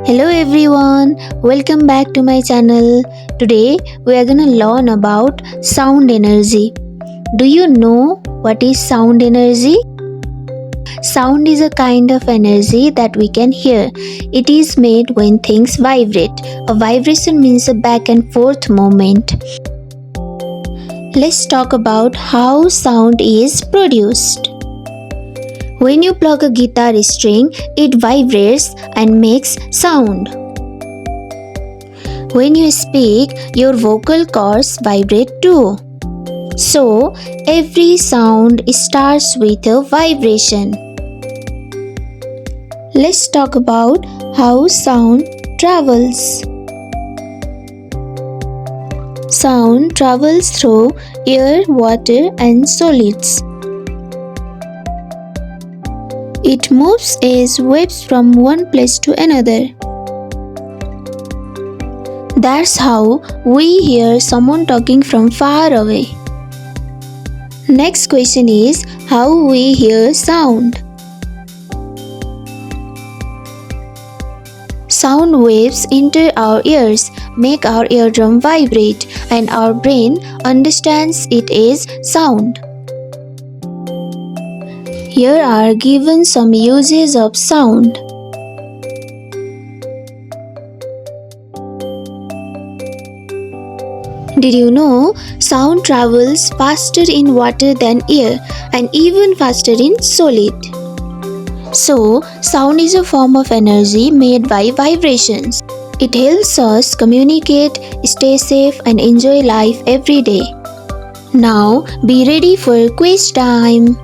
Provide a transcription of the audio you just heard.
Hello everyone, welcome back to my channel. Today we are gonna learn about sound energy. Do you know what is sound energy? Sound is a kind of energy that we can hear. It is made when things vibrate. A vibration means a back and forth movement. Let's talk about how sound is produced. When you plug a guitar string, it vibrates and makes sound. When you speak, your vocal cords vibrate too. So, every sound starts with a vibration. Let's talk about how sound travels. Sound travels through air, water, and solids. It moves as waves from one place to another. That's how we hear someone talking from far away. Next question is how we hear sound. Sound waves enter our ears, make our eardrum vibrate, and our brain understands it as sound. Here are given some uses of sound. Did you know sound travels faster in water than air and even faster in solid? So, sound is a form of energy made by vibrations. It helps us communicate, stay safe, and enjoy life every day. Now, be ready for quiz time.